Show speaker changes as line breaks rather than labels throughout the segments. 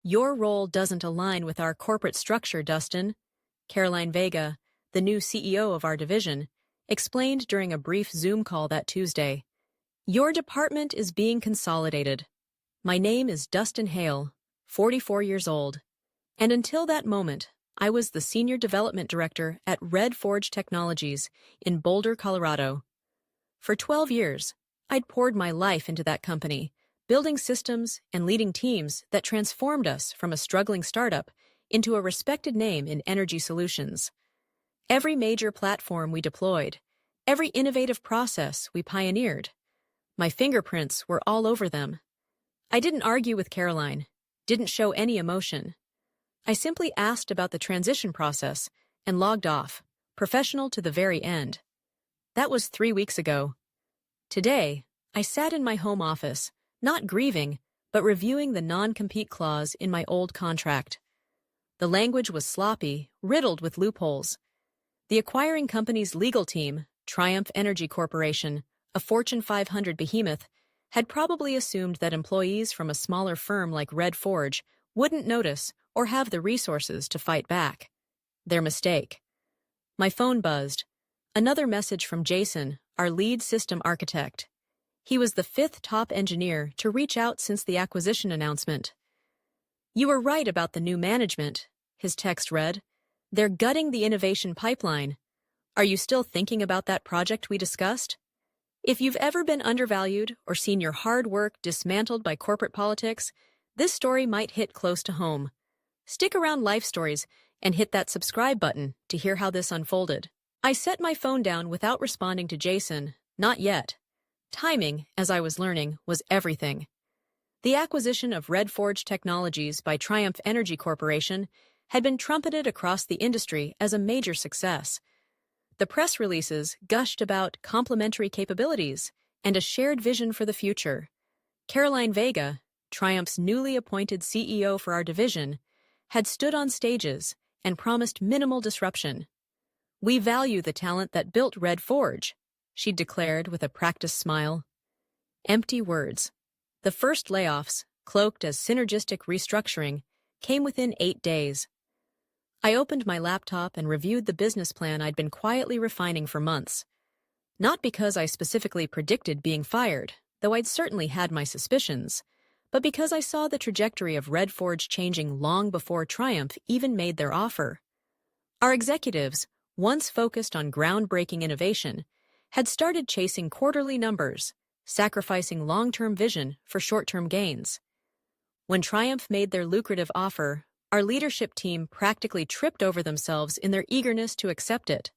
Your role doesn't align with our corporate structure, Dustin, Caroline Vega, the new CEO of our division, explained during a brief Zoom call that Tuesday. Your department is being consolidated. My name is Dustin Hail, 44 years old, and until that moment, I was the Senior Development Director at Red Forge Technologies in Boulder, Colorado. For 12 years, I'd poured my life into that company, building systems and leading teams that transformed us from a struggling startup into a respected name in energy solutions. Every major platform we deployed, every innovative process we pioneered, my fingerprints were all over them. I didn't argue with Caroline, didn't show any emotion. I simply asked about the transition process and logged off, professional to the very end. That was 3 weeks ago. Today, I sat in my home office, not grieving, but reviewing the non-compete clause in my old contract. The language was sloppy, riddled with loopholes. The acquiring company's legal team, Triumph Energy Corporation, a Fortune 500 behemoth, had probably assumed that employees from a smaller firm like Red Forge wouldn't notice or have the resources to fight back. Their mistake. My phone buzzed. Another message from Jason, our lead system architect. He was the 5th top engineer to reach out since the acquisition announcement. You were right about the new management, his text read. They're gutting the innovation pipeline. Are you still thinking about that project we discussed? If you've ever been undervalued or seen your hard work dismantled by corporate politics, this story might hit close to home. Stick around Life Stories and hit that subscribe button to hear how this unfolded. I set my phone down without responding to Jason, not yet. Timing, as I was learning, was everything. The acquisition of Red Forge Technologies by Triumph Energy Corporation had been trumpeted across the industry as a major success. The press releases gushed about complementary capabilities and a shared vision for the future. Caroline Vega, Triumph's newly appointed CEO for our division, had stood on stages and promised minimal disruption. We value the talent that built Red Forge, she declared with a practiced smile. Empty words. The first layoffs, cloaked as synergistic restructuring, came within 8 days. I opened my laptop and reviewed the business plan I'd been quietly refining for months. Not because I specifically predicted being fired, though I'd certainly had my suspicions, but because I saw the trajectory of Red Forge changing long before Triumph even made their offer. Our executives, once focused on groundbreaking innovation, had started chasing quarterly numbers, sacrificing long-term vision for short-term gains. When Triumph made their lucrative offer, our leadership team practically tripped over themselves in their eagerness to accept it.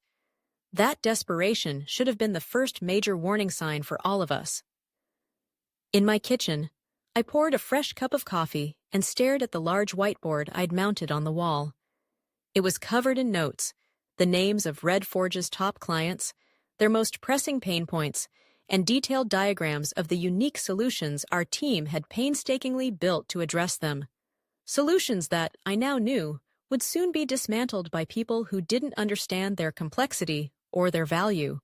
That desperation should have been the first major warning sign for all of us. In my kitchen, I poured a fresh cup of coffee and stared at the large whiteboard I'd mounted on the wall. It was covered in notes, the names of Red Forge's top clients, their most pressing pain points, and detailed diagrams of the unique solutions our team had painstakingly built to address them. Solutions that, I now knew, would soon be dismantled by people who didn't understand their complexity or their value.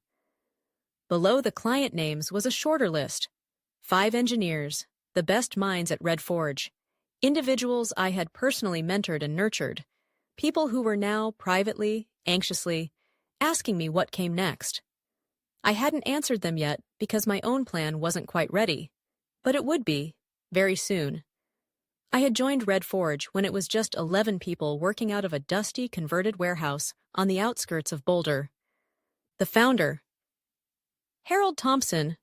Below the client names was a shorter list. 5 engineers, the best minds at Red Forge, individuals I had personally mentored and nurtured, people who were now privately, anxiously, asking me what came next. I hadn't answered them yet because my own plan wasn't quite ready, but it would be, very soon. I had joined Red Forge when it was just 11 people working out of a dusty converted warehouse on the outskirts of Boulder. The founder, Harold Thompson,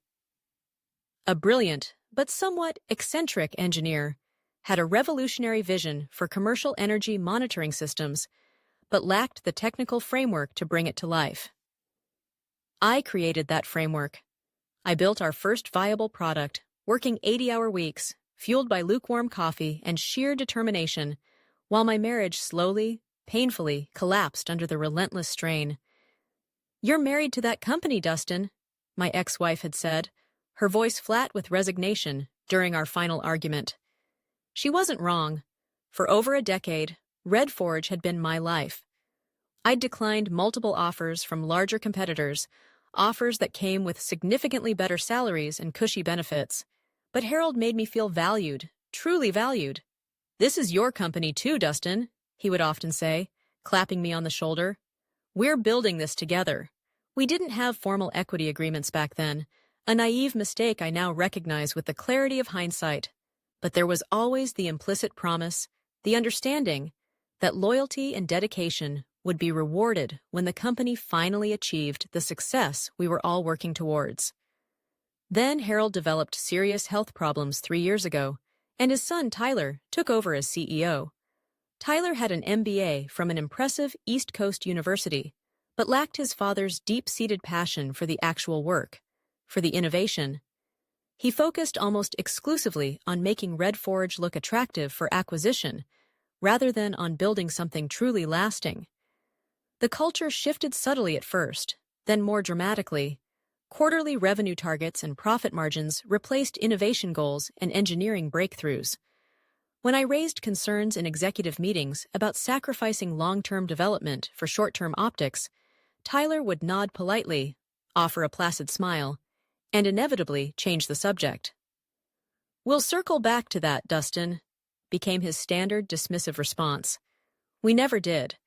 a brilliant but somewhat eccentric engineer, had a revolutionary vision for commercial energy monitoring systems, but lacked the technical framework to bring it to life. I created that framework. I built our first viable product, working 80-hour weeks, fueled by lukewarm coffee and sheer determination, while my marriage slowly, painfully collapsed under the relentless strain. "You're married to that company, Dustin," my ex-wife had said, her voice flat with resignation during our final argument. She wasn't wrong. For over a decade, Red Forge had been my life. I'd declined multiple offers from larger competitors, offers that came with significantly better salaries and cushy benefits. But Harold made me feel valued, truly valued. "This is your company too, Dustin," he would often say, clapping me on the shoulder. "We're building this together." We didn't have formal equity agreements back then, a naive mistake I now recognize with the clarity of hindsight. But there was always the implicit promise, the understanding, that loyalty and dedication would be rewarded when the company finally achieved the success we were all working towards. Then Harold developed serious health problems 3 years ago, and his son Tyler took over as CEO. Tyler had an MBA from an impressive East Coast university, but lacked his father's deep-seated passion for the actual work, for the innovation. He focused almost exclusively on making Red Forge look attractive for acquisition, rather than on building something truly lasting. The culture shifted subtly at first, then more dramatically. Quarterly revenue targets and profit margins replaced innovation goals and engineering breakthroughs. When I raised concerns in executive meetings about sacrificing long-term development for short-term optics, Tyler would nod politely, offer a placid smile, and inevitably change the subject. "We'll circle back to that, Dustin," became his standard dismissive response. We never did.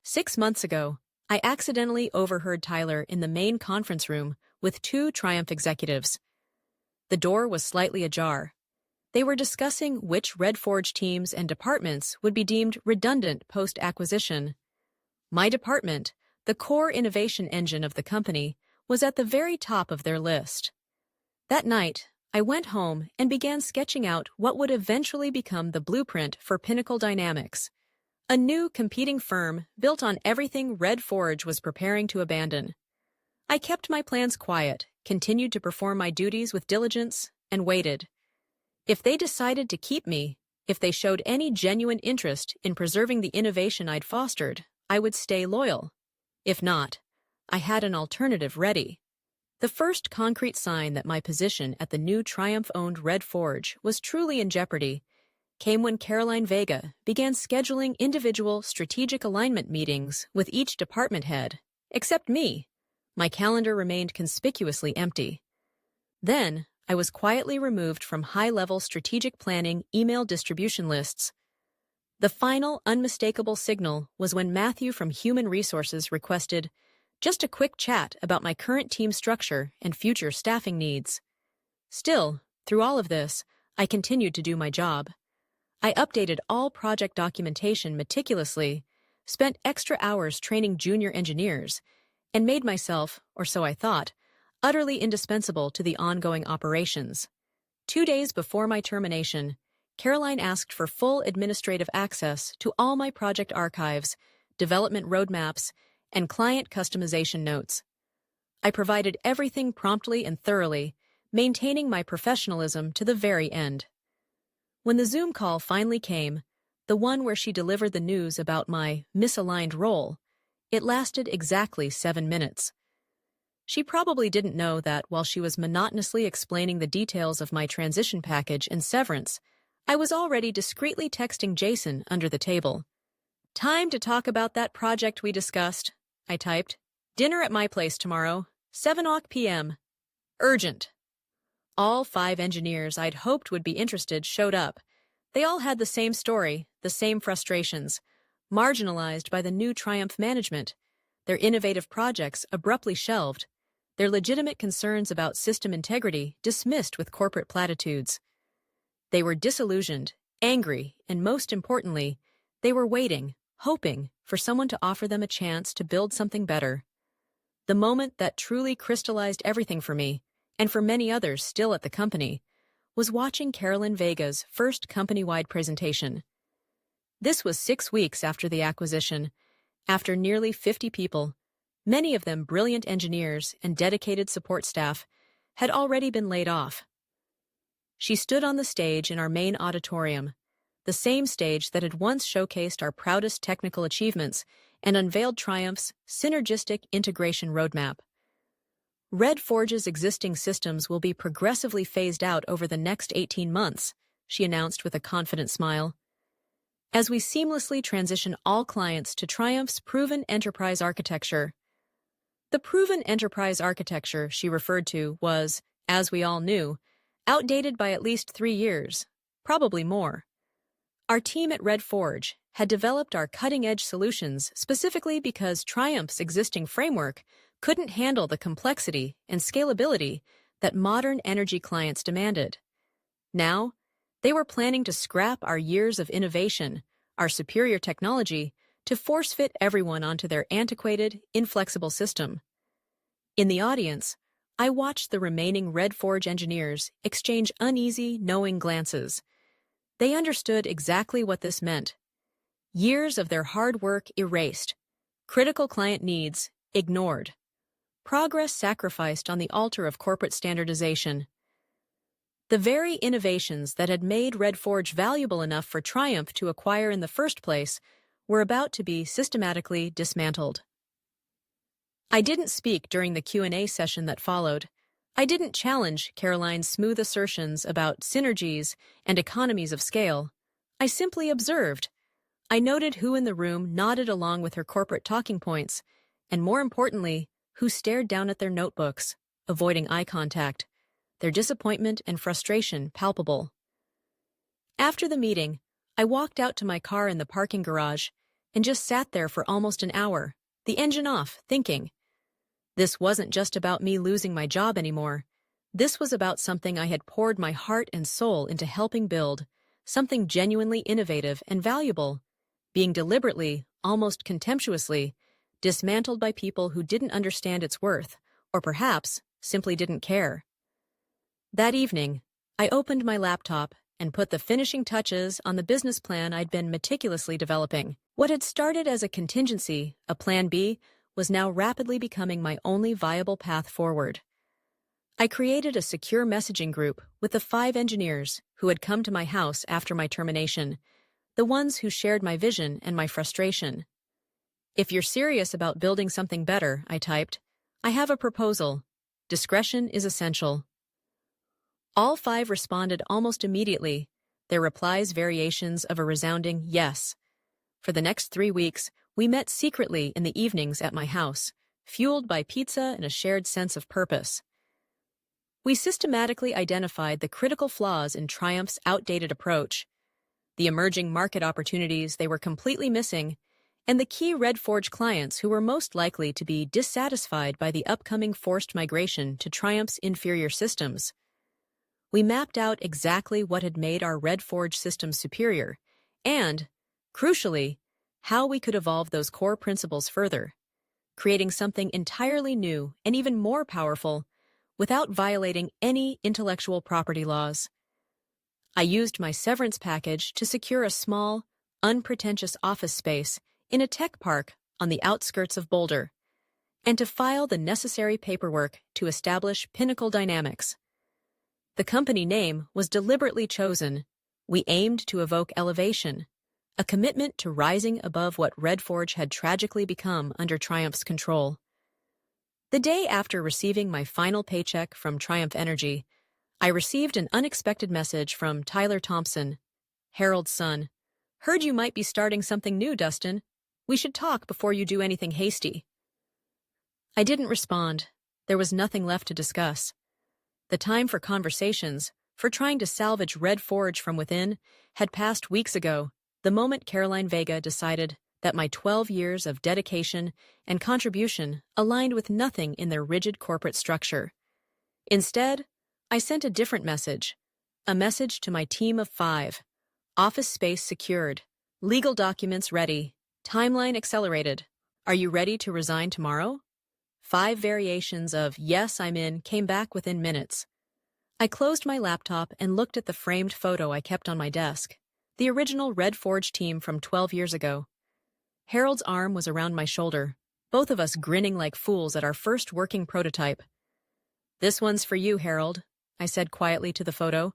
6 months ago, I accidentally overheard Tyler in the main conference room with 2 Triumph executives. The door was slightly ajar. They were discussing which Red Forge teams and departments would be deemed redundant post-acquisition. My department, the core innovation engine of the company, was at the very top of their list. That night, I went home and began sketching out what would eventually become the blueprint for Pinnacle Dynamics, a new competing firm built on everything Red Forge was preparing to abandon. I kept my plans quiet, continued to perform my duties with diligence, and waited. If they decided to keep me, if they showed any genuine interest in preserving the innovation I'd fostered, I would stay loyal. If not, I had an alternative ready. The first concrete sign that my position at the new Triumph-owned Red Forge was truly in jeopardy came when Caroline Vega began scheduling individual strategic alignment meetings with each department head, except me. My calendar remained conspicuously empty. Then, I was quietly removed from high-level strategic planning email distribution lists. The final, unmistakable signal was when Matthew from Human Resources requested just a quick chat about my current team structure and future staffing needs. Still, through all of this, I continued to do my job. I updated all project documentation meticulously, spent extra hours training junior engineers, and made myself, or so I thought, utterly indispensable to the ongoing operations. 2 days before my termination, Caroline asked for full administrative access to all my project archives, development roadmaps, and client customization notes. I provided everything promptly and thoroughly, maintaining my professionalism to the very end. When the Zoom call finally came, the one where she delivered the news about my misaligned role, it lasted exactly 7 minutes. She probably didn't know that while she was monotonously explaining the details of my transition package and severance, I was already discreetly texting Jason under the table. "Time to talk about that project we discussed," I typed. "Dinner at my place tomorrow, 7 p.m. Urgent." All 5 engineers I'd hoped would be interested showed up. They all had the same story, the same frustrations, marginalized by the new Triumph management, their innovative projects abruptly shelved, their legitimate concerns about system integrity dismissed with corporate platitudes. They were disillusioned, angry, and most importantly, they were waiting, hoping for someone to offer them a chance to build something better. The moment that truly crystallized everything for me, and for many others still at the company, was watching Caroline Vega's first company-wide presentation. This was 6 weeks after the acquisition, after nearly 50 people, many of them brilliant engineers and dedicated support staff, had already been laid off. She stood on the stage in our main auditorium, the same stage that had once showcased our proudest technical achievements and unveiled Triumph's synergistic integration roadmap. Red Forge's existing systems will be progressively phased out over the next 18 months, she announced with a confident smile, as we seamlessly transition all clients to Triumph's proven enterprise architecture. The proven enterprise architecture she referred to was, as we all knew, outdated by at least 3 years, probably more. Our team at Red Forge had developed our cutting-edge solutions specifically because Triumph's existing framework couldn't handle the complexity and scalability that modern energy clients demanded. Now, they were planning to scrap our years of innovation, our superior technology, to force-fit everyone onto their antiquated, inflexible system. In the audience, I watched the remaining Red Forge engineers exchange uneasy, knowing glances. They understood exactly what this meant. Years of their hard work erased, critical client needs ignored, progress sacrificed on the altar of corporate standardization. The very innovations that had made Red Forge valuable enough for Triumph to acquire in the first place were about to be systematically dismantled. I didn't speak during the Q&A session that followed. I didn't challenge Caroline's smooth assertions about synergies and economies of scale. I simply observed. I noted who in the room nodded along with her corporate talking points, and more importantly, who stared down at their notebooks, avoiding eye contact, their disappointment and frustration palpable. After the meeting, I walked out to my car in the parking garage and just sat there for almost an hour, the engine off, thinking. This wasn't just about me losing my job anymore. This was about something I had poured my heart and soul into helping build, something genuinely innovative and valuable, being deliberately, almost contemptuously, dismantled by people who didn't understand its worth, or perhaps simply didn't care. That evening, I opened my laptop and put the finishing touches on the business plan I'd been meticulously developing. What had started as a contingency, a plan B, was now rapidly becoming my only viable path forward. I created a secure messaging group with the 5 engineers who had come to my house after my termination, the ones who shared my vision and my frustration. If you're serious about building something better, I typed, I have a proposal. Discretion is essential. All 5 responded almost immediately, their replies variations of a resounding yes. For the next 3 weeks, we met secretly in the evenings at my house, fueled by pizza and a shared sense of purpose. We systematically identified the critical flaws in Triumph's outdated approach, the emerging market opportunities they were completely missing, and the key Red Forge clients who were most likely to be dissatisfied by the upcoming forced migration to Triumph's inferior systems. We mapped out exactly what had made our Red Forge system superior, and, crucially, how we could evolve those core principles further, creating something entirely new and even more powerful without violating any intellectual property laws. I used my severance package to secure a small, unpretentious office space in a tech park on the outskirts of Boulder, and to file the necessary paperwork to establish Pinnacle Dynamics. The company name was deliberately chosen. We aimed to evoke elevation, a commitment to rising above what Red Forge had tragically become under Triumph's control. The day after receiving my final paycheck from Triumph Energy, I received an unexpected message from Tyler Thompson, Harold's son. Heard you might be starting something new, Dustin. We should talk before you do anything hasty. I didn't respond. There was nothing left to discuss. The time for conversations, for trying to salvage Red Forge from within, had passed weeks ago, the moment Caroline Vega decided that my 12 years of dedication and contribution aligned with nothing in their rigid corporate structure. Instead, I sent a different message, a message to my team of 5. Office space secured, legal documents ready, timeline accelerated. Are you ready to resign tomorrow? 5 variations of yes, I'm in came back within minutes. I closed my laptop and looked at the framed photo I kept on my desk, the original Red Forge team from 12 years ago. Harold's arm was around my shoulder, both of us grinning like fools at our first working prototype. This one's for you, Harold, I said quietly to the photo.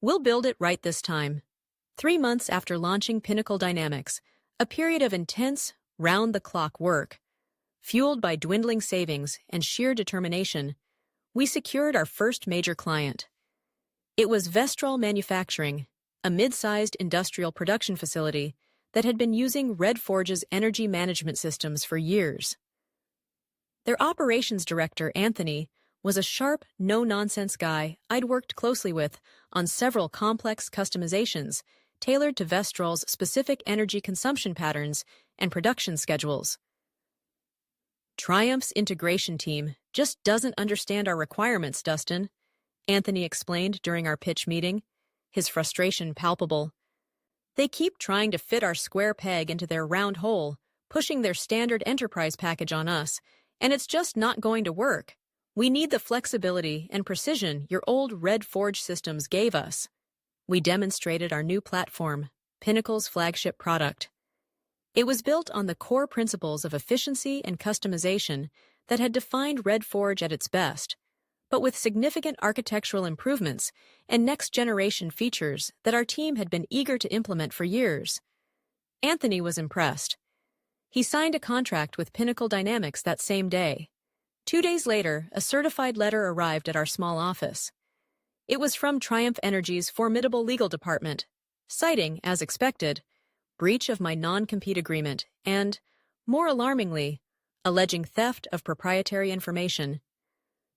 We'll build it right this time. 3 months after launching Pinnacle Dynamics, a period of intense, round-the-clock work, fueled by dwindling savings and sheer determination, we secured our first major client. It was Vestrol Manufacturing, a mid-sized industrial production facility that had been using Red Forge's energy management systems for years. Their operations director, Anthony, was a sharp, no-nonsense guy I'd worked closely with on several complex customizations, tailored to Vestrol's specific energy consumption patterns and production schedules. Triumph's integration team just doesn't understand our requirements, Dustin, Anthony explained during our pitch meeting, his frustration palpable. They keep trying to fit our square peg into their round hole, pushing their standard enterprise package on us, and it's just not going to work. We need the flexibility and precision your old Red Forge systems gave us. We demonstrated our new platform, Pinnacle's flagship product. It was built on the core principles of efficiency and customization that had defined Red Forge at its best, but with significant architectural improvements and next-generation features that our team had been eager to implement for years. Anthony was impressed. He signed a contract with Pinnacle Dynamics that same day. 2 days later, a certified letter arrived at our small office. It was from Triumph Energy's formidable legal department, citing, as expected, breach of my non-compete agreement and, more alarmingly, alleging theft of proprietary information.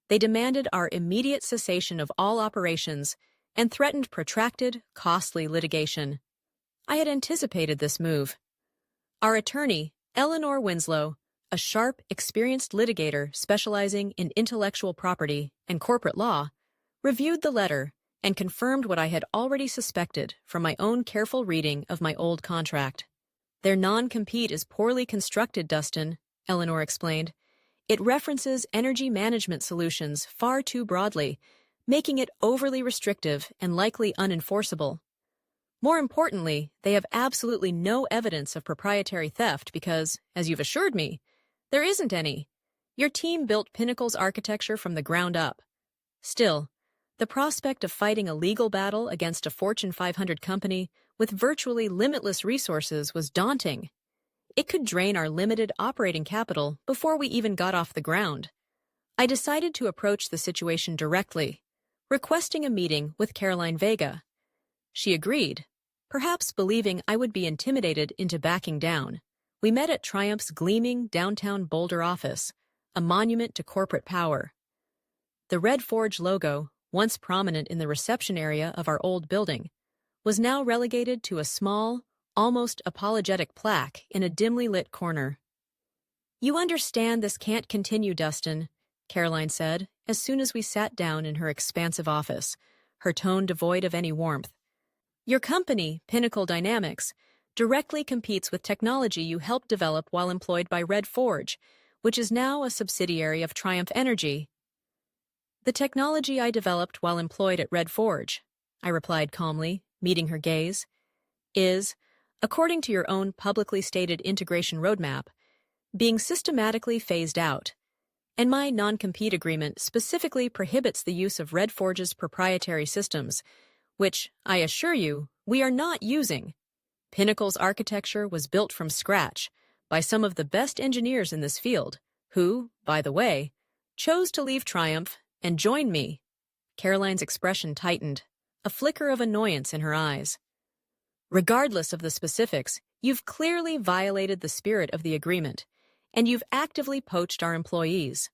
They demanded our immediate cessation of all operations and threatened protracted, costly litigation. I had anticipated this move. Our attorney, Eleanor Winslow, a sharp, experienced litigator specializing in intellectual property and corporate law, reviewed the letter and confirmed what I had already suspected from my own careful reading of my old contract. Their non-compete is poorly constructed, Dustin, Eleanor explained. It references energy management solutions far too broadly, making it overly restrictive and likely unenforceable. More importantly, they have absolutely no evidence of proprietary theft because, as you've assured me, there isn't any. Your team built Pinnacle's architecture from the ground up. Still, the prospect of fighting a legal battle against a Fortune 500 company with virtually limitless resources was daunting. It could drain our limited operating capital before we even got off the ground. I decided to approach the situation directly, requesting a meeting with Caroline Vega. She agreed, perhaps believing I would be intimidated into backing down. We met at Triumph's gleaming downtown Boulder office, a monument to corporate power. The Red Forge logo, once prominent in the reception area of our old building, was now relegated to a small, almost apologetic plaque in a dimly lit corner. "You understand this can't continue, Dustin," Caroline said, as soon as we sat down in her expansive office, her tone devoid of any warmth. "Your company, Pinnacle Dynamics, directly competes with technology you helped develop while employed by Red Forge, which is now a subsidiary of Triumph Energy." "The technology I developed while employed at Red Forge," I replied calmly, meeting her gaze, "is, according to your own publicly stated integration roadmap, being systematically phased out, and my non-compete agreement specifically prohibits the use of Red Forge's proprietary systems, which, I assure you, we are not using. Pinnacle's architecture was built from scratch by some of the best engineers in this field, who, by the way, chose to leave Triumph and join me." Caroline's expression tightened, a flicker of annoyance in her eyes. "Regardless of the specifics, you've clearly violated the spirit of the agreement, and you've actively poached our employees."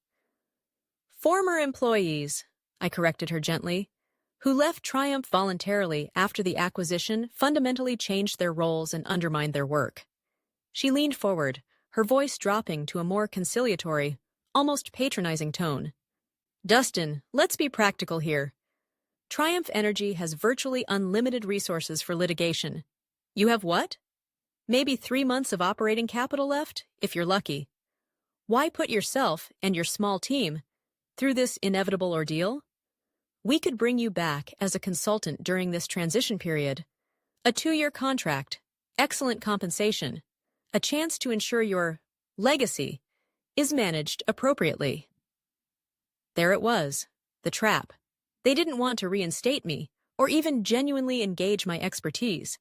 "Former employees," I corrected her gently, "who left Triumph voluntarily after the acquisition fundamentally changed their roles and undermined their work." She leaned forward, her voice dropping to a more conciliatory, almost patronizing tone. "Dustin, let's be practical here. Triumph Energy has virtually unlimited resources for litigation. You have what? Maybe 3 months of operating capital left, if you're lucky. Why put yourself and your small team through this inevitable ordeal? We could bring you back as a consultant during this transition period. A 2-year contract, excellent compensation, a chance to ensure your legacy is managed appropriately." There it was, the trap. They didn't want to reinstate me, or even genuinely engage my expertise.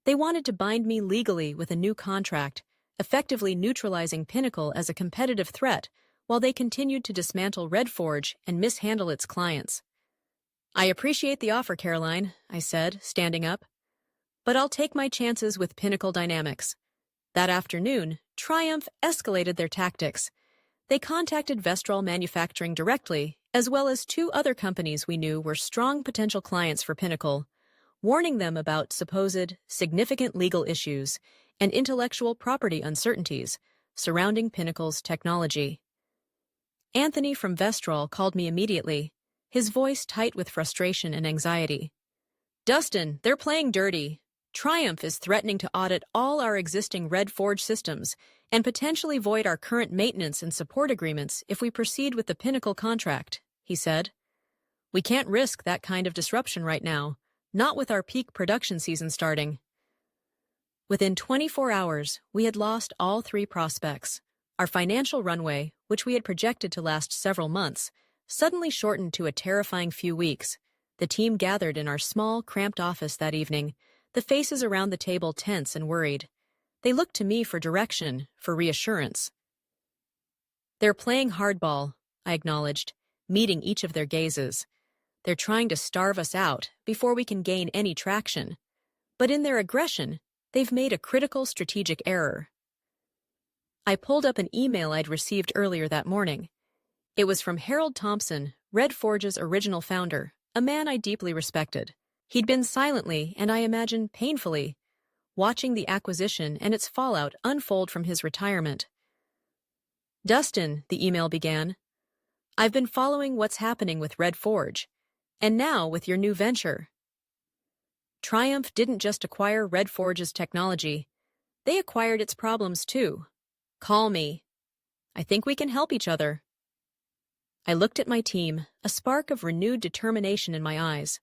They wanted to bind me legally with a new contract, effectively neutralizing Pinnacle as a competitive threat while they continued to dismantle Red Forge and mishandle its clients. "I appreciate the offer, Caroline," I said, standing up, "but I'll take my chances with Pinnacle Dynamics." That afternoon, Triumph escalated their tactics. They contacted Vestrol Manufacturing directly, as well as 2 other companies we knew were strong potential clients for Pinnacle. warning them about supposed significant legal issues and intellectual property uncertainties surrounding Pinnacle's technology. Anthony from Vestrol called me immediately, his voice tight with frustration and anxiety. "Dustin, they're playing dirty. Triumph is threatening to audit all our existing Red Forge systems and potentially void our current maintenance and support agreements if we proceed with the Pinnacle contract," he said. "We can't risk that kind of disruption right now, not with our peak production season starting." Within 24 hours, we had lost all 3 prospects. Our financial runway, which we had projected to last several months, suddenly shortened to a terrifying few weeks. The team gathered in our small, cramped office that evening, the faces around the table tense and worried. They looked to me for direction, for reassurance. "They're playing hardball," I acknowledged, meeting each of their gazes. "They're trying to starve us out before we can gain any traction. But in their aggression, they've made a critical strategic error." I pulled up an email I'd received earlier that morning. It was from Harold Thompson, Red Forge's original founder, a man I deeply respected. He'd been silently, and I imagine painfully, watching the acquisition and its fallout unfold from his retirement. "Dustin," the email began, "I've been following what's happening with Red Forge, and now with your new venture. Triumph didn't just acquire Red Forge's technology, they acquired its problems too. Call me. I think we can help each other." I looked at my team, a spark of renewed determination in my eyes.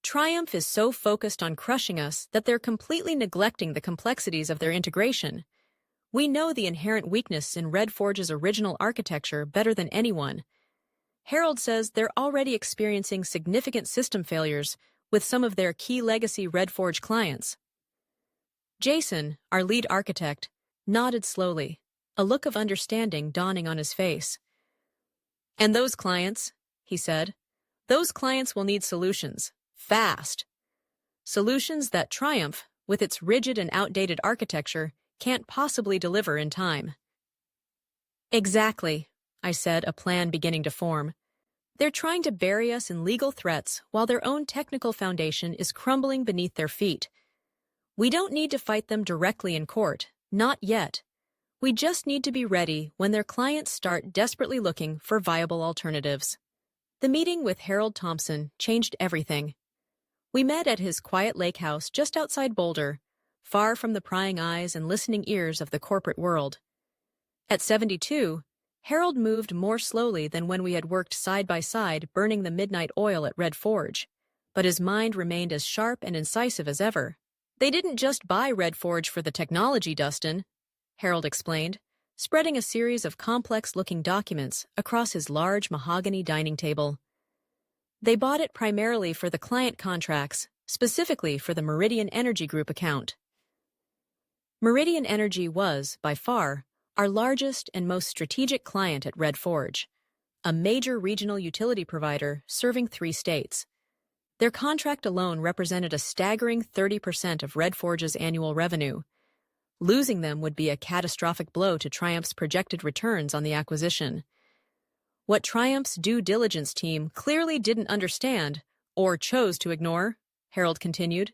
Triumph is so focused on crushing us that they're completely neglecting the complexities of their integration. We know the inherent weakness in Red Forge's original architecture better than anyone. Harold says they're already experiencing significant system failures with some of their key legacy Red Forge clients. Jason, our lead architect, nodded slowly, a look of understanding dawning on his face. "And those clients," he said, "those clients will need solutions, fast. Solutions that Triumph, with its rigid and outdated architecture, can't possibly deliver in time." "Exactly," I said, a plan beginning to form. "They're trying to bury us in legal threats while their own technical foundation is crumbling beneath their feet. We don't need to fight them directly in court, not yet. We just need to be ready when their clients start desperately looking for viable alternatives." The meeting with Harold Thompson changed everything. We met at his quiet lake house just outside Boulder, far from the prying eyes and listening ears of the corporate world. At 72, Harold moved more slowly than when we had worked side by side burning the midnight oil at Red Forge, but his mind remained as sharp and incisive as ever. "They didn't just buy Red Forge for the technology, Dustin," Harold explained, spreading a series of complex-looking documents across his large mahogany dining table. "They bought it primarily for the client contracts, specifically for the Meridian Energy Group account." Meridian Energy was, by far, our largest and most strategic client at Red Forge, a major regional utility provider serving 3 states. Their contract alone represented a staggering 30% of Red Forge's annual revenue. Losing them would be a catastrophic blow to Triumph's projected returns on the acquisition. What Triumph's due diligence team clearly didn't understand, or chose to ignore, Harold continued,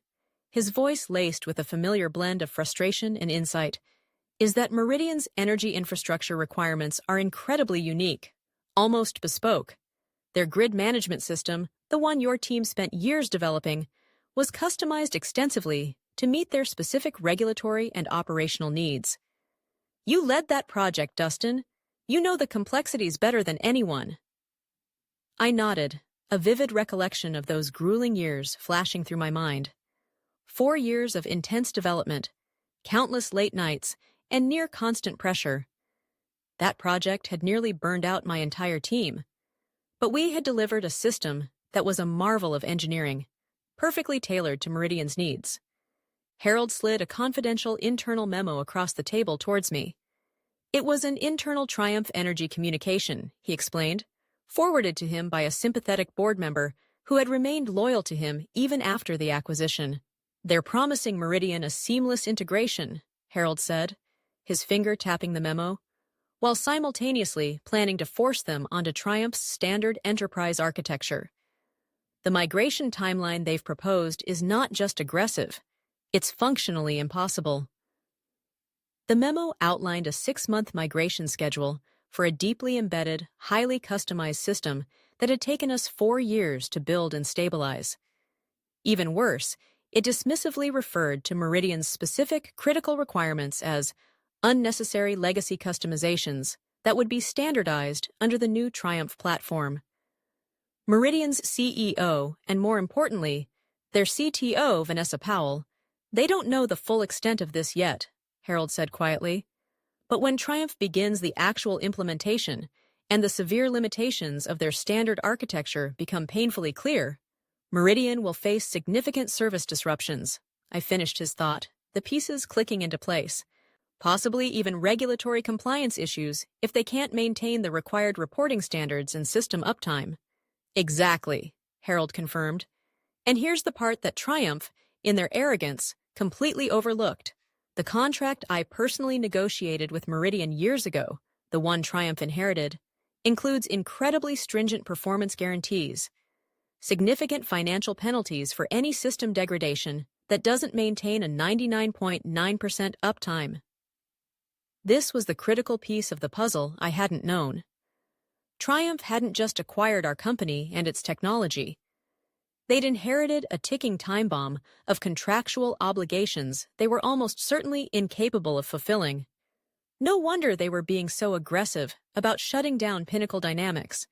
his voice laced with a familiar blend of frustration and insight, is that Meridian's energy infrastructure requirements are incredibly unique, almost bespoke. Their grid management system, the one your team spent years developing, was customized extensively to meet their specific regulatory and operational needs. "You led that project, Dustin. You know the complexities better than anyone." I nodded, a vivid recollection of those grueling years flashing through my mind. 4 years of intense development, countless late nights, and near constant pressure. That project had nearly burned out my entire team. But we had delivered a system that was a marvel of engineering, perfectly tailored to Meridian's needs. Harold slid a confidential internal memo across the table towards me. It was an internal Triumph Energy communication, he explained, forwarded to him by a sympathetic board member who had remained loyal to him even after the acquisition. "They're promising Meridian a seamless integration," Harold said, his finger tapping the memo, while simultaneously planning to force them onto Triumph's standard enterprise architecture. The migration timeline they've proposed is not just aggressive, it's functionally impossible. The memo outlined a 6-month migration schedule for a deeply embedded, highly customized system that had taken us 4 years to build and stabilize. Even worse, it dismissively referred to Meridian's specific critical requirements as unnecessary legacy customizations that would be standardized under the new Triumph platform. Meridian's CEO, and more importantly, their CTO, Vanessa Powell, they don't know the full extent of this yet, Harold said quietly. But when Triumph begins the actual implementation and the severe limitations of their standard architecture become painfully clear, Meridian will face significant service disruptions. I finished his thought, the pieces clicking into place. Possibly even regulatory compliance issues if they can't maintain the required reporting standards and system uptime. Exactly, Harold confirmed. And here's the part that Triumph, in their arrogance, completely overlooked. The contract I personally negotiated with Meridian years ago, the one Triumph inherited, includes incredibly stringent performance guarantees, significant financial penalties for any system degradation that doesn't maintain a 99.9% uptime. This was the critical piece of the puzzle I hadn't known. Triumph hadn't just acquired our company and its technology. They'd inherited a ticking time bomb of contractual obligations they were almost certainly incapable of fulfilling. No wonder they were being so aggressive about shutting down Pinnacle Dynamics.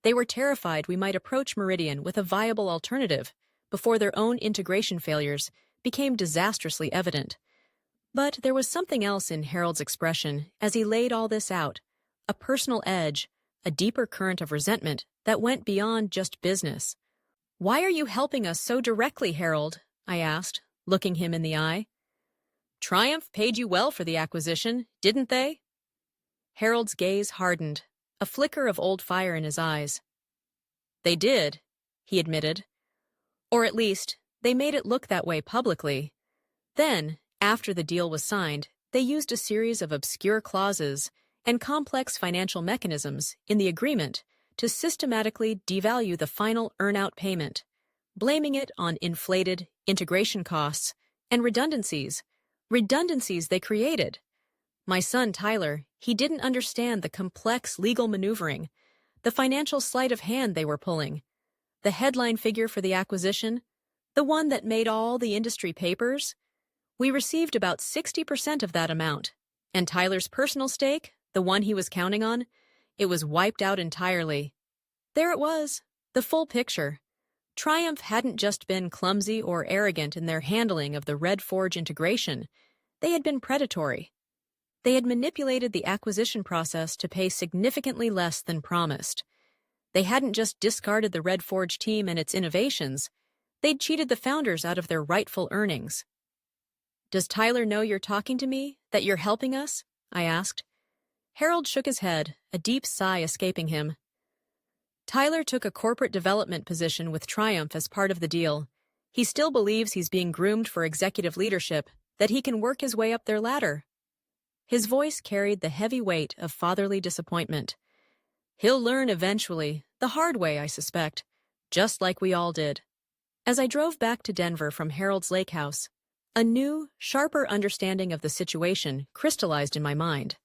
They were terrified we might approach Meridian with a viable alternative before their own integration failures became disastrously evident. But there was something else in Harold's expression as he laid all this out, a personal edge, a deeper current of resentment that went beyond just business. "Why are you helping us so directly, Harold?" I asked, looking him in the eye. "Triumph paid you well for the acquisition, didn't they?" Harold's gaze hardened, a flicker of old fire in his eyes. "They did," he admitted. "Or at least, they made it look that way publicly. Then, after the deal was signed, they used a series of obscure clauses and complex financial mechanisms in the agreement to systematically devalue the final earn-out payment, blaming it on inflated integration costs and redundancies they created. My son, Tyler, he didn't understand the complex legal maneuvering, the financial sleight of hand they were pulling. The headline figure for the acquisition, the one that made all the industry papers, we received about 60% of that amount, and Tyler's personal stake, the one he was counting on, it was wiped out entirely. There it was, the full picture. Triumph hadn't just been clumsy or arrogant in their handling of the Red Forge integration. They had been predatory. They had manipulated the acquisition process to pay significantly less than promised. They hadn't just discarded the Red Forge team and its innovations. They'd cheated the founders out of their rightful earnings. "Does Tyler know you're talking to me, that you're helping us?" I asked. Harold shook his head, a deep sigh escaping him. "Tyler took a corporate development position with Triumph as part of the deal. He still believes he's being groomed for executive leadership, that he can work his way up their ladder." His voice carried the heavy weight of fatherly disappointment. "He'll learn eventually, the hard way, I suspect, just like we all did." As I drove back to Denver from Harold's lake house, a new, sharper understanding of the situation crystallized in my mind.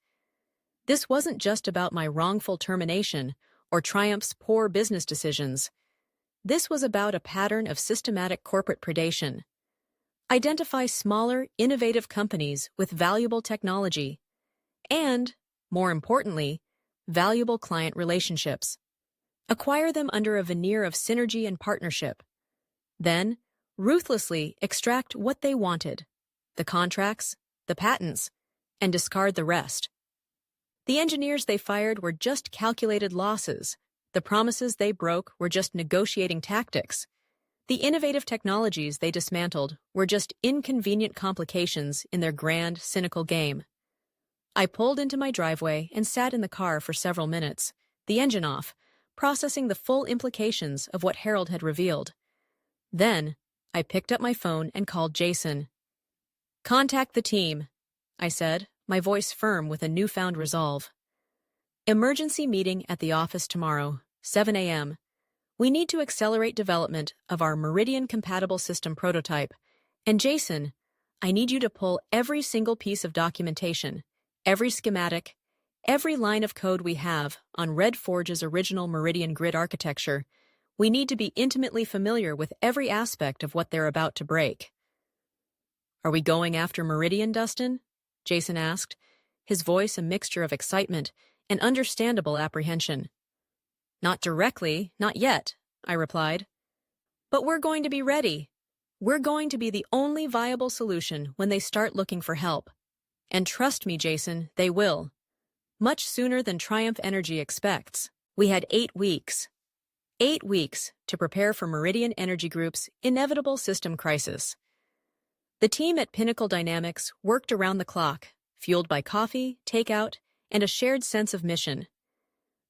This wasn't just about my wrongful termination or Triumph's poor business decisions. This was about a pattern of systematic corporate predation. Identify smaller, innovative companies with valuable technology and, more importantly, valuable client relationships. Acquire them under a veneer of synergy and partnership. Then, ruthlessly extract what they wanted, the contracts, the patents, and discard the rest. The engineers they fired were just calculated losses. The promises they broke were just negotiating tactics. The innovative technologies they dismantled were just inconvenient complications in their grand, cynical game. I pulled into my driveway and sat in the car for several minutes, the engine off, processing the full implications of what Harold had revealed. Then, I picked up my phone and called Jason. "Contact the team," I said, my voice firm with a newfound resolve. "Emergency meeting at the office tomorrow, 7 a.m. We need to accelerate development of our Meridian-compatible system prototype. And Jason, I need you to pull every single piece of documentation, every schematic, every line of code we have on RedForge's original Meridian grid architecture. We need to be intimately familiar with every aspect of what they're about to break. Are we going after Meridian, Dustin? Jason asked, his voice a mixture of excitement and understandable apprehension. Not directly, not yet, I replied. But we're going to be ready. We're going to be the only viable solution when they start looking for help. And trust me, Jason, they will. Much sooner than Triumph Energy expects. We had 8 weeks. 8 weeks to prepare for Meridian Energy Group's inevitable system crisis. The team at Pinnacle Dynamics worked around the clock, fueled by coffee, takeout, and a shared sense of mission.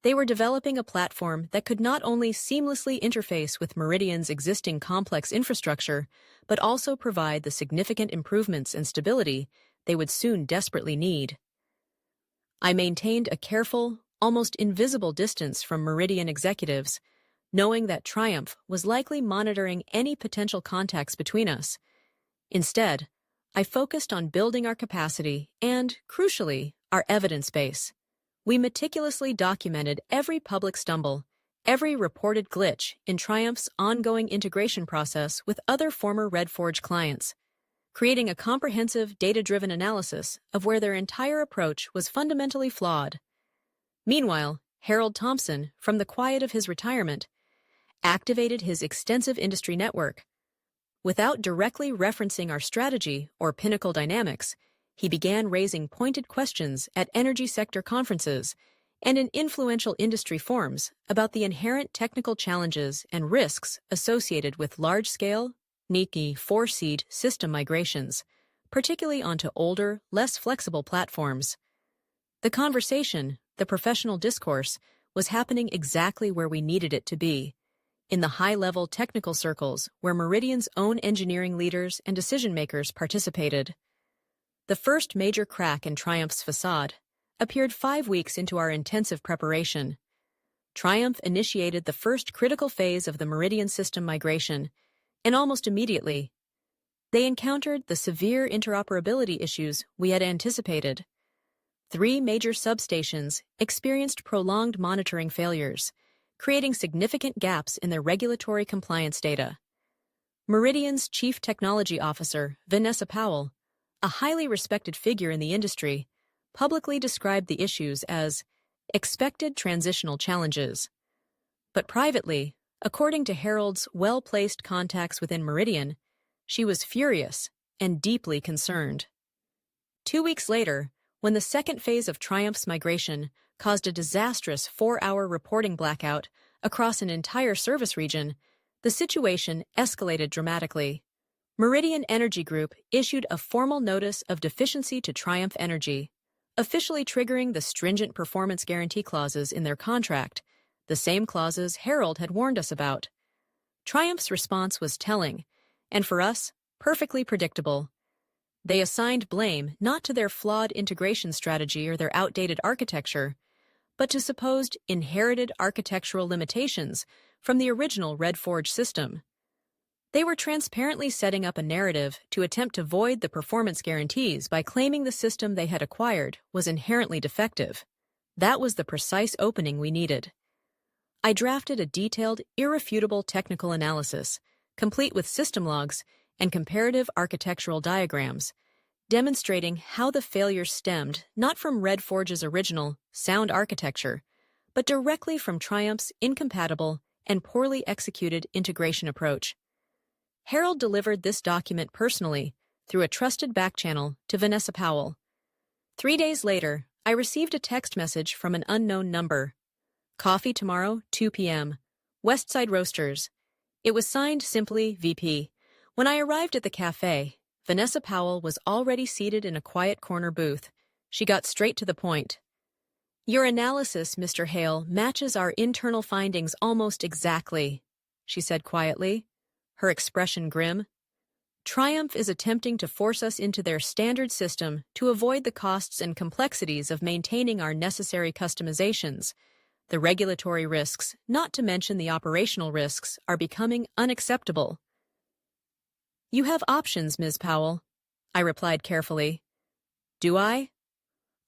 They were developing a platform that could not only seamlessly interface with Meridian's existing complex infrastructure, but also provide the significant improvements and stability they would soon desperately need. I maintained a careful, almost invisible distance from Meridian executives, knowing that Triumph was likely monitoring any potential contacts between us. Instead, I focused on building our capacity and, crucially, our evidence base. We meticulously documented every public stumble, every reported glitch in Triumph's ongoing integration process with other former RedForge clients, creating a comprehensive, data-driven analysis of where their entire approach was fundamentally flawed. Meanwhile, Harold Thompson, from the quiet of his retirement, activated his extensive industry network. Without directly referencing our strategy or Pinnacle Dynamics, he began raising pointed questions at energy sector conferences and in influential industry forums about the inherent technical challenges and risks associated with large-scale, NICI 4-seed system migrations, particularly onto older, less flexible platforms. The conversation, the professional discourse, was happening exactly where we needed it to be, in the high-level technical circles where Meridian's own engineering leaders and decision-makers participated. The first major crack in Triumph's facade appeared 5 weeks into our intensive preparation. Triumph initiated the first critical phase of the Meridian system migration, and almost immediately, they encountered the severe interoperability issues we had anticipated. 3 major substations experienced prolonged monitoring failures, creating significant gaps in their regulatory compliance data. Meridian's Chief Technology Officer, Vanessa Powell, a highly respected figure in the industry, publicly described the issues as expected transitional challenges. But privately, according to Harold's well-placed contacts within Meridian, she was furious and deeply concerned. 2 weeks later, when the second phase of Triumph's migration caused a disastrous 4-hour reporting blackout across an entire service region, the situation escalated dramatically. Meridian Energy Group issued a formal notice of deficiency to Triumph Energy, officially triggering the stringent performance guarantee clauses in their contract, the same clauses Harold had warned us about. Triumph's response was telling, and for us, perfectly predictable. They assigned blame not to their flawed integration strategy or their outdated architecture, but to supposed inherited architectural limitations from the original RedForge system. They were transparently setting up a narrative to attempt to void the performance guarantees by claiming the system they had acquired was inherently defective. That was the precise opening we needed. I drafted a detailed, irrefutable technical analysis, complete with system logs and comparative architectural diagrams, demonstrating how the failures stemmed not from RedForge's original, sound architecture, but directly from Triumph's incompatible and poorly executed integration approach. Harold delivered this document personally through a trusted backchannel to Vanessa Powell. 3 days later, I received a text message from an unknown number. Coffee tomorrow, 2 p.m. Westside Roasters. It was signed simply VP. When I arrived at the cafe, Vanessa Powell was already seated in a quiet corner booth. She got straight to the point. "Your analysis, Mr. Hail, matches our internal findings almost exactly," she said quietly, her expression grim. "Triumph is attempting to force us into their standard system to avoid the costs and complexities of maintaining our necessary customizations. The regulatory risks, not to mention the operational risks, are becoming unacceptable. You have options, Ms. Powell, I replied carefully. Do I?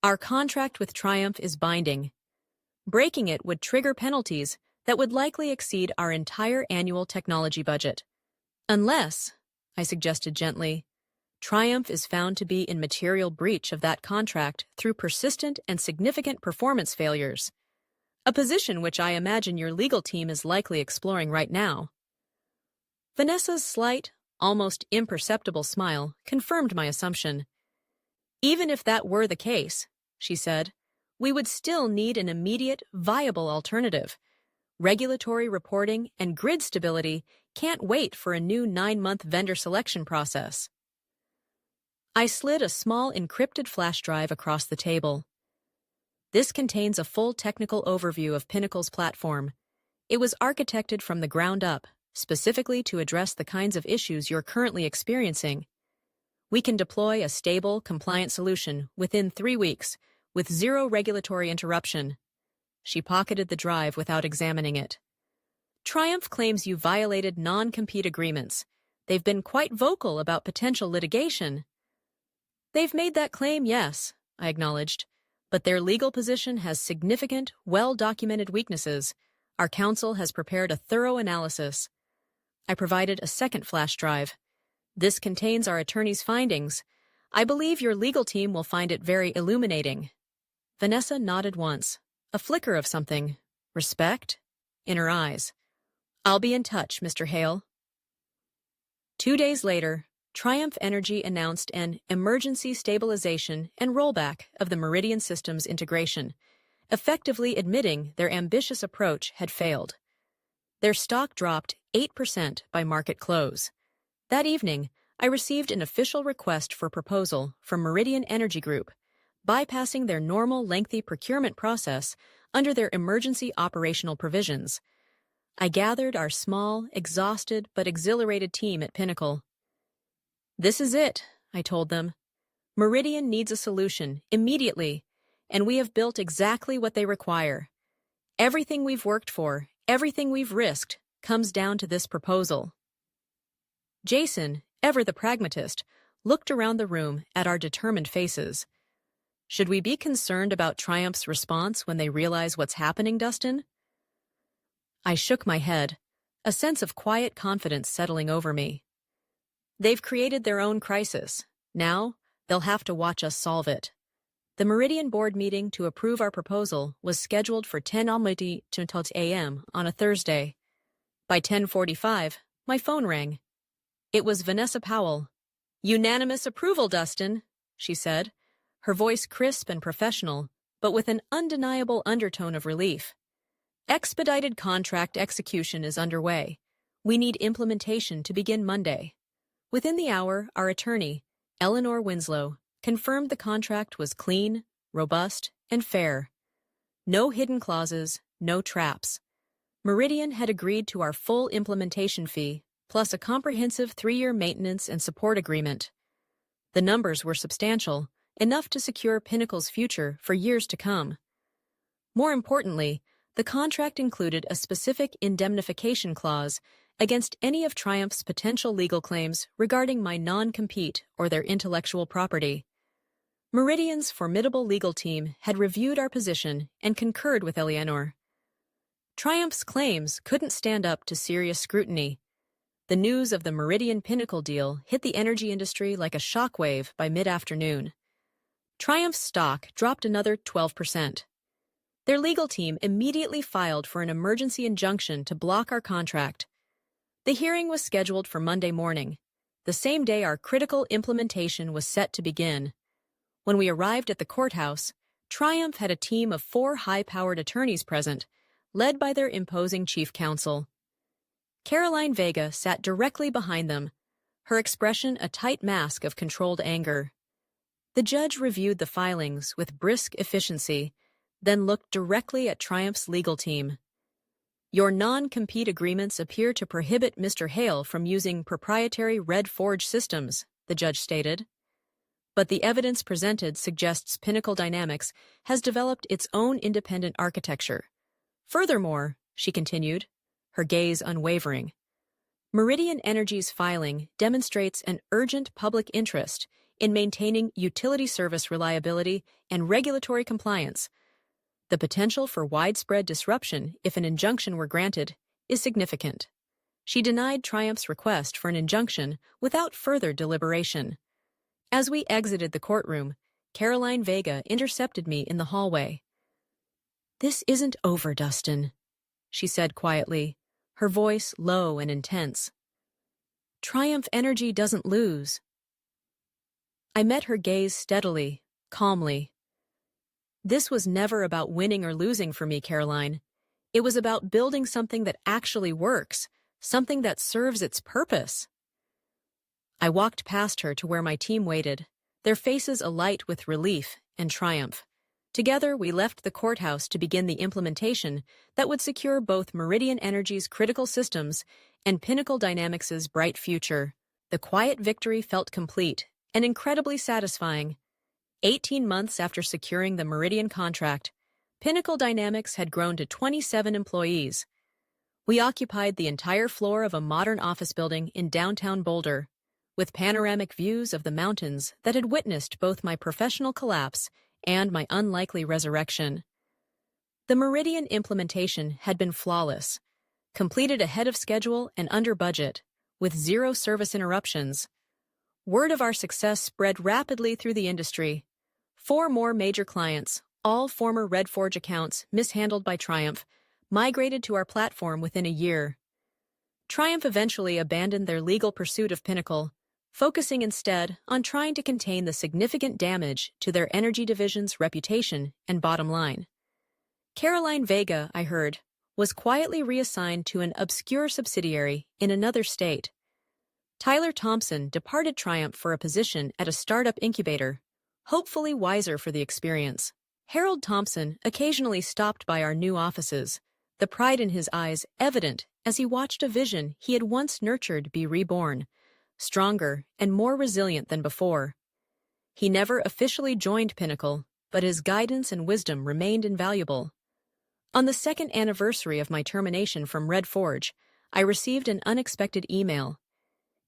Our contract with Triumph is binding. Breaking it would trigger penalties that would likely exceed our entire annual technology budget. Unless, I suggested gently, Triumph is found to be in material breach of that contract through persistent and significant performance failures, a position which I imagine your legal team is likely exploring right now. Vanessa's slight, almost imperceptible smile confirmed my assumption. Even if that were the case, she said, we would still need an immediate, viable alternative. Regulatory reporting and grid stability can't wait for a new 9-month vendor selection process. I slid a small encrypted flash drive across the table. This contains a full technical overview of Pinnacle's platform. It was architected from the ground up, specifically to address the kinds of issues you're currently experiencing. We can deploy a stable, compliant solution within 3 weeks, with zero regulatory interruption. She pocketed the drive without examining it. Triumph claims you violated non-compete agreements. They've been quite vocal about potential litigation. They've made that claim, yes, I acknowledged, but their legal position has significant, well-documented weaknesses. Our counsel has prepared a thorough analysis. I provided a second flash drive. This contains our attorney's findings. I believe your legal team will find it very illuminating. Vanessa nodded once, a flicker of something, respect, in her eyes. I'll be in touch, Mr. Hail. 2 days later, Triumph Energy announced an emergency stabilization and rollback of the Meridian Systems integration, effectively admitting their ambitious approach had failed. Their stock dropped 8% by market close. That evening, I received an official request for proposal from Meridian Energy Group, bypassing their normal lengthy procurement process under their emergency operational provisions. I gathered our small, exhausted but exhilarated team at Pinnacle. This is it, I told them. Meridian needs a solution, immediately, and we have built exactly what they require. Everything we've worked for, everything we've risked, comes down to this proposal. Jason, ever the pragmatist, looked around the room at our determined faces. Should we be concerned about Triumph's response when they realize what's happening, Dustin? I shook my head, a sense of quiet confidence settling over me. They've created their own crisis. Now, they'll have to watch us solve it. The Meridian board meeting to approve our proposal was scheduled for 10:20 a.m. on a Thursday. By 10:45, my phone rang. It was Vanessa Powell. Unanimous approval, Dustin, she said, her voice crisp and professional, but with an undeniable undertone of relief. Expedited contract execution is underway. We need implementation to begin Monday. Within the hour, our attorney, Eleanor Winslow, confirmed the contract was clean, robust, and fair. No hidden clauses, no traps. Meridian had agreed to our full implementation fee, plus a comprehensive 3-year maintenance and support agreement. The numbers were substantial, enough to secure Pinnacle's future for years to come. More importantly, the contract included a specific indemnification clause against any of Triumph's potential legal claims regarding my non-compete or their intellectual property. Meridian's formidable legal team had reviewed our position and concurred with Eleanor. Triumph's claims couldn't stand up to serious scrutiny. The news of the Meridian Pinnacle deal hit the energy industry like a shockwave by mid-afternoon. Triumph's stock dropped another 12%. Their legal team immediately filed for an emergency injunction to block our contract. The hearing was scheduled for Monday morning, the same day our critical implementation was set to begin. When we arrived at the courthouse, Triumph had a team of 4 high-powered attorneys present, led by their imposing chief counsel. Caroline Vega sat directly behind them, her expression a tight mask of controlled anger. The judge reviewed the filings with brisk efficiency, then looked directly at Triumph's legal team. Your non-compete agreements appear to prohibit Mr. Hail from using proprietary Red Forge systems, the judge stated. But the evidence presented suggests Pinnacle Dynamics has developed its own independent architecture. Furthermore, she continued, her gaze unwavering, Meridian Energy's filing demonstrates an urgent public interest in maintaining utility service reliability and regulatory compliance. The potential for widespread disruption if an injunction were granted is significant. She denied Triumph's request for an injunction without further deliberation. As we exited the courtroom, Caroline Vega intercepted me in the hallway. "This isn't over, Dustin," she said quietly, her voice low and intense. "Triumph Energy doesn't lose." I met her gaze steadily, calmly. This was never about winning or losing for me, Caroline. It was about building something that actually works, something that serves its purpose. I walked past her to where my team waited, their faces alight with relief and triumph. Together, we left the courthouse to begin the implementation that would secure both Meridian Energy's critical systems and Pinnacle Dynamics' bright future. The quiet victory felt complete and incredibly satisfying. 18 months after securing the Meridian contract, Pinnacle Dynamics had grown to 27 employees. We occupied the entire floor of a modern office building in downtown Boulder, with panoramic views of the mountains that had witnessed both my professional collapse and my unlikely resurrection. The Meridian implementation had been flawless, completed ahead of schedule and under budget, with zero service interruptions. Word of our success spread rapidly through the industry. 4 more major clients, all former RedForge accounts mishandled by Triumph, migrated to our platform within a year. Triumph eventually abandoned their legal pursuit of Pinnacle, focusing instead on trying to contain the significant damage to their energy division's reputation and bottom line. Caroline Vega, I heard, was quietly reassigned to an obscure subsidiary in another state. Harold Thompson departed Triumph for a position at a startup incubator, hopefully wiser for the experience. Harold Thompson occasionally stopped by our new offices, the pride in his eyes evident as he watched a vision he had once nurtured be reborn, stronger and more resilient than before. He never officially joined Pinnacle, but his guidance and wisdom remained invaluable. On the 2nd anniversary of my termination from RedForge, I received an unexpected email.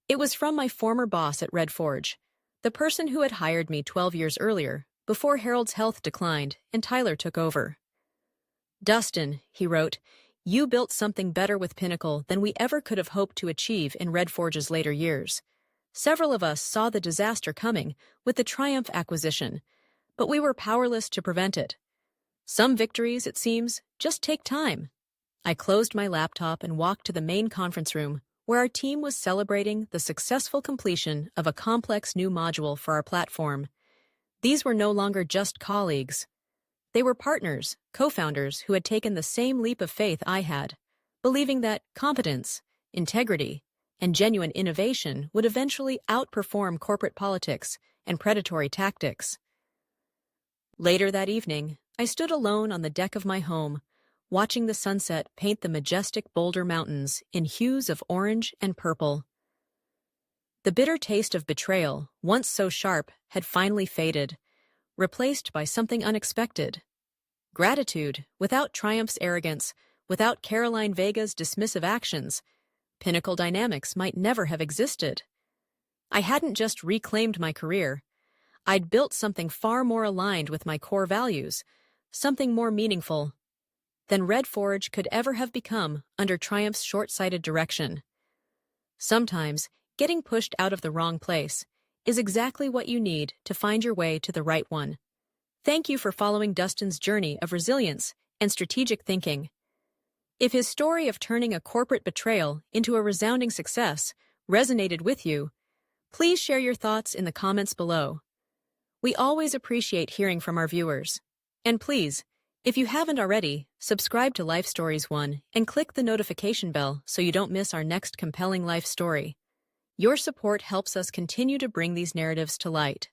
It was from my former boss at RedForge, the person who had hired me 12 years earlier, before Harold's health declined and Tyler took over. "Dustin," he wrote, "you built something better with Pinnacle than we ever could have hoped to achieve in RedForge's later years. Several of us saw the disaster coming with the Triumph acquisition, but we were powerless to prevent it. Some victories, it seems, just take time." I closed my laptop and walked to the main conference room, where our team was celebrating the successful completion of a complex new module for our platform. These were no longer just colleagues. They were partners, co-founders who had taken the same leap of faith I had, believing that competence, integrity, and genuine innovation would eventually outperform corporate politics and predatory tactics. Later that evening, I stood alone on the deck of my home, watching the sunset paint the majestic Boulder Mountains in hues of orange and purple. The bitter taste of betrayal, once so sharp, had finally faded, replaced by something unexpected. Gratitude, without Triumph's arrogance, without Caroline Vega's dismissive actions, Pinnacle Dynamics might never have existed. I hadn't just reclaimed my career. I'd built something far more aligned with my core values, something more meaningful than RedForge could ever have become under Triumph's short-sighted direction. Sometimes, getting pushed out of the wrong place is exactly what you need to find your way to the right one. Thank you for following Dustin's journey of resilience and strategic thinking. If his story of turning a corporate betrayal into a resounding success resonated with you, please share your thoughts in the comments below. We always appreciate hearing from our viewers. And please, if you haven't already, subscribe to Life Stories 1 and click the notification bell so you don't miss our next compelling life story. Your support helps us continue to bring these narratives to light.